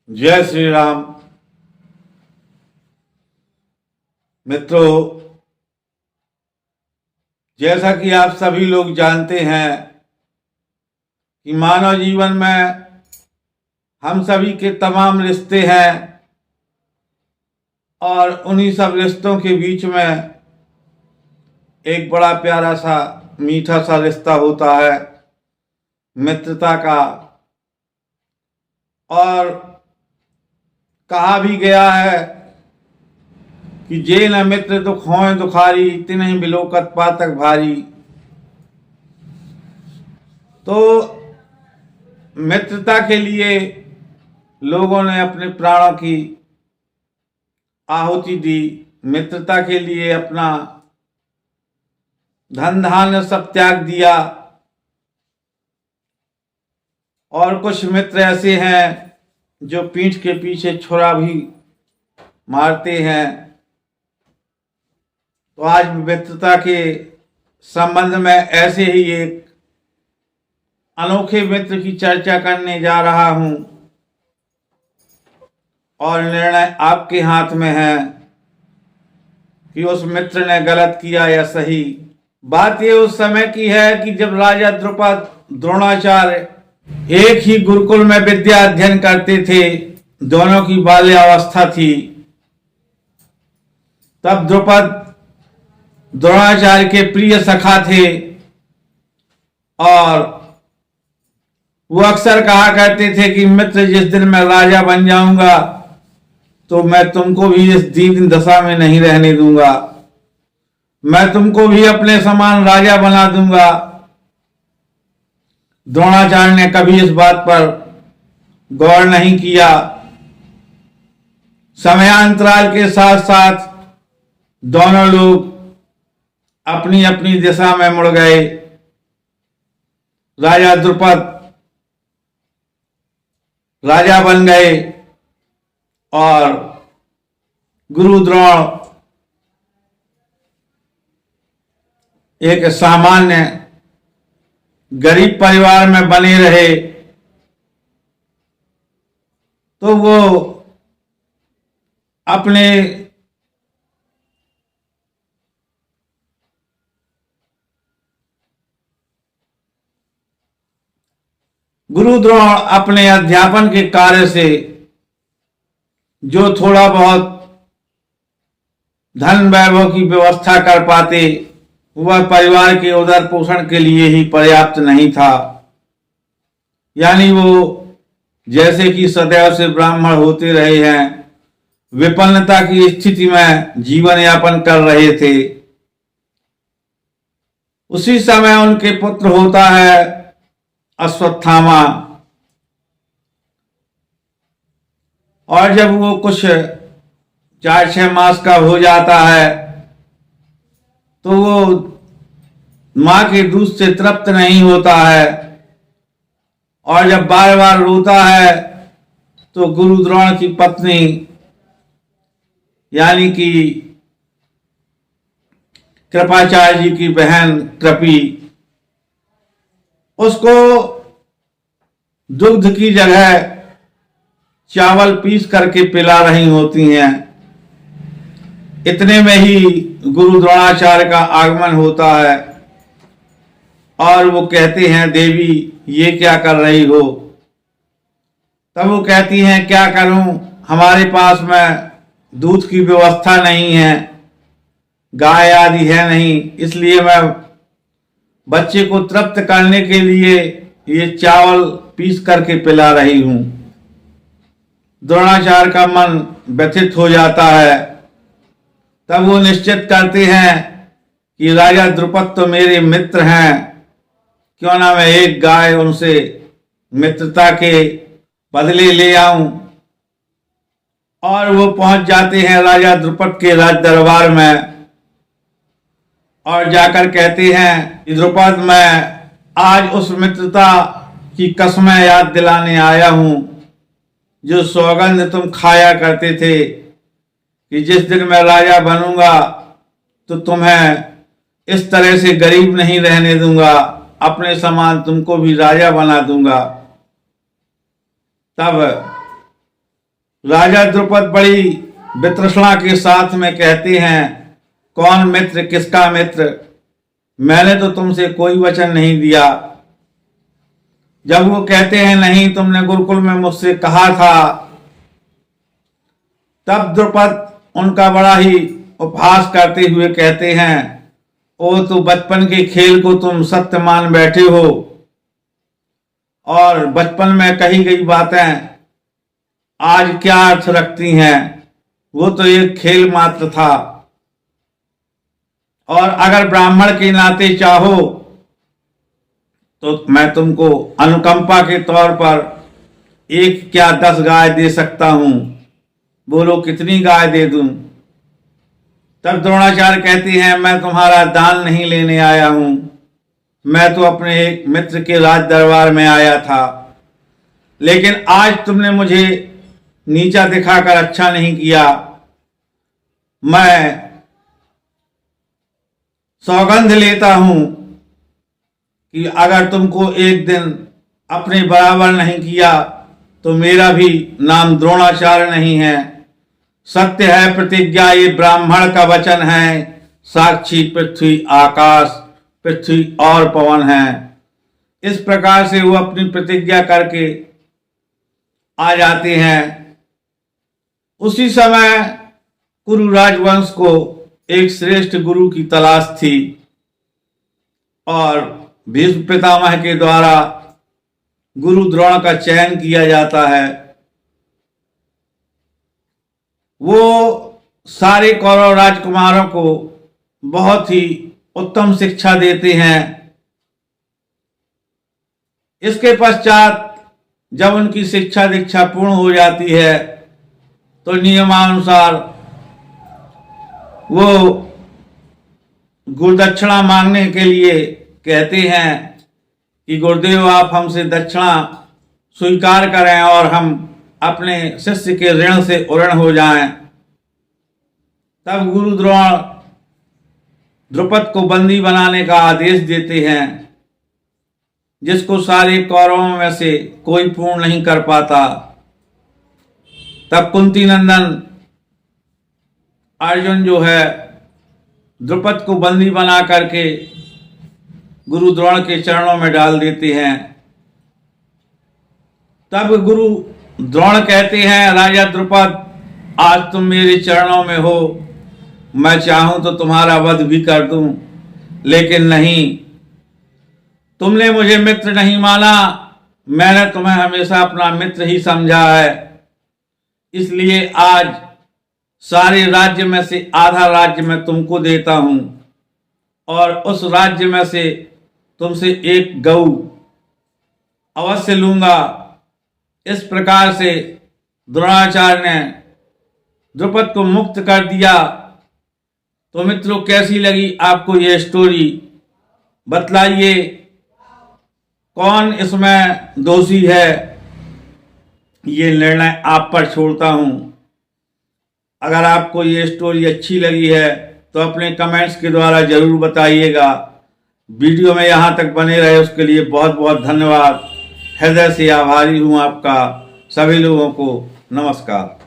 जय श्री राम। मित्रों, जैसा कि आप सभी लोग जानते हैं कि मानव जीवन में हम सभी के तमाम रिश्ते हैं और उन्हीं सब रिश्तों के बीच में एक बड़ा प्यारा सा मीठा सा रिश्ता होता है मित्रता का। और कहा भी गया है कि जे न मित्र दुख होए दुखारी, तिन्हि बिलोकत पातक भारी। तो मित्रता के लिए लोगों ने अपने प्राणों की आहुति दी, मित्रता के लिए अपना धन धान्य सब त्याग दिया। और कुछ मित्र ऐसे हैं जो पीठ के पीछे छुरा भी मारते हैं। तो आज मित्रता के संबंध में ऐसे ही एक अनोखे मित्र की चर्चा करने जा रहा हूं और निर्णय आपके हाथ में है कि उस मित्र ने गलत किया या सही। बात ये उस समय की है कि जब राजा द्रुपद द्रोणाचार्य एक ही गुरुकुल में विद्या अध्ययन करते थे, दोनों की बाल्यावस्था थी। तब द्रुपद द्रोणाचार्य के प्रिय सखा थे और वो अक्सर कहा करते थे कि मित्र, जिस दिन मैं राजा बन जाऊंगा तो मैं तुमको भी इस दीन दशा में नहीं रहने दूंगा, मैं तुमको भी अपने समान राजा बना दूंगा। द्रोणाचार्य ने कभी इस बात पर गौर नहीं किया। समयांतराल के साथ साथ दोनों लोग अपनी अपनी दिशा में मुड़ गए। राजा द्रुपद राजा बन गए और गुरु द्रोण एक सामान्य गरीब परिवार में बने रहे। तो वो अपने गुरु द्रोण अपने अध्यापन के कार्य से जो थोड़ा बहुत धन वैभव की व्यवस्था कर पाते, वह परिवार के उदर पोषण के लिए ही पर्याप्त नहीं था। यानी वो जैसे कि सदैव से ब्राह्मण होते रहे हैं, विपन्नता की स्थिति में जीवन यापन कर रहे थे। उसी समय उनके पुत्र होता है अश्वत्थामा। और जब वो कुछ 4-6 मास का हो जाता है तो वो मां के दूध से तृप्त नहीं होता है और जब बार बार रोता है तो गुरु द्रोण की पत्नी यानी कि कृपाचार्य जी की बहन कृपी उसको दुग्ध की जगह चावल पीस करके पिला रही होती हैं। इतने में ही गुरु द्रोणाचार्य का आगमन होता है और वो कहते हैं, देवी ये क्या कर रही हो? तब वो कहती हैं, क्या करूं, हमारे पास में दूध की व्यवस्था नहीं है, गाय आदि है नहीं, इसलिए मैं बच्चे को तृप्त करने के लिए ये चावल पीस करके पिला रही हूं। द्रोणाचार्य का मन व्यथित हो जाता है। तब वो निश्चित करते हैं कि राजा द्रुपद तो मेरे मित्र हैं, क्यों ना मैं एक गाय उनसे मित्रता के बदले ले आऊं। और वो पहुंच जाते हैं राजा द्रुपद के राज दरबार में और जाकर कहते हैं कि द्रुपद, मैं आज उस मित्रता की कसमें याद दिलाने आया हूं जो सौगंध तुम खाया करते थे कि जिस दिन मैं राजा बनूंगा तो तुम्हें इस तरह से गरीब नहीं रहने दूंगा, अपने समान तुमको भी राजा बना दूंगा। तब राजा द्रुपद बड़ी वितृष्णा के साथ में कहते हैं, कौन मित्र किसका मित्र? मैंने तो तुमसे कोई वचन नहीं दिया। जब वो कहते हैं नहीं, तुमने गुरुकुल में मुझसे कहा था, तब द्रुपद उनका बड़ा ही उपहास करते हुए कहते हैं, ओ तो बचपन के खेल को तुम सत्य मान बैठे हो और बचपन में कही गई बातें आज क्या अर्थ रखती हैं? वो तो एक खेल मात्र था। और अगर ब्राह्मण के नाते चाहो तो मैं तुमको अनुकंपा के तौर पर 1 क्या 10 गाय दे सकता हूं। बोलो कितनी गाय दे दूं? तब द्रोणाचार्य कहते हैं, मैं तुम्हारा दान नहीं लेने आया हूं, मैं तो अपने एक मित्र के राज दरबार में आया था। लेकिन आज तुमने मुझे नीचा दिखाकर अच्छा नहीं किया। मैं सौगंध लेता हूं कि अगर तुमको एक दिन अपने बराबर नहीं किया तो मेरा भी नाम द्रोणाचार्य नहीं है। सत्य है प्रतिज्ञा, ये ब्राह्मण का वचन है, साक्षी पृथ्वी आकाश, पृथ्वी और पवन है। इस प्रकार से वो अपनी प्रतिज्ञा करके आ जाते हैं। उसी समय कुरु राजवंश को एक श्रेष्ठ गुरु की तलाश थी और भीष्म पितामह के द्वारा गुरु द्रोण का चयन किया जाता है। वो सारे कौरव राजकुमारों को बहुत ही उत्तम शिक्षा देते हैं। इसके पश्चात जब उनकी शिक्षा दीक्षा पूर्ण हो जाती है तो नियमानुसार वो गुरुदक्षिणा मांगने के लिए कहते हैं कि गुरुदेव आप हमसे दक्षिणा स्वीकार करें और हम अपने शिष्य के ऋण से उऋण हो जाएं। तब गुरु द्रोण द्रुपद को बंदी बनाने का आदेश देते हैं, जिसको सारे कौरवों में से कोई पूर्ण नहीं कर पाता। तब कुंती नंदन अर्जुन जो है द्रुपद को बंदी बना करके गुरु द्रोण के चरणों में डाल देते हैं। तब गुरु द्रोण कहते हैं, राजा द्रुपद आज तुम मेरे चरणों में हो, मैं चाहूं तो तुम्हारा वध भी कर दूं, लेकिन नहीं, तुमने मुझे मित्र नहीं माना, मैंने तुम्हें हमेशा अपना मित्र ही समझा है। इसलिए आज सारे राज्य में से आधा राज्य मैं तुमको देता हूं और उस राज्य में से तुमसे 1 गऊ अवश्य लूंगा। इस प्रकार से द्रोणाचार्य ने द्रुपद को मुक्त कर दिया। तो मित्रों, कैसी लगी आपको ये स्टोरी? बतलाइए कौन इसमें दोषी है? ये निर्णय आप पर छोड़ता हूं। अगर आपको ये स्टोरी अच्छी लगी है तो अपने कमेंट्स के द्वारा जरूर बताइएगा। वीडियो में यहाँ तक बने रहे उसके लिए बहुत बहुत धन्यवाद। हृदय से आभारी हूँ आपका। सभी लोगों को नमस्कार।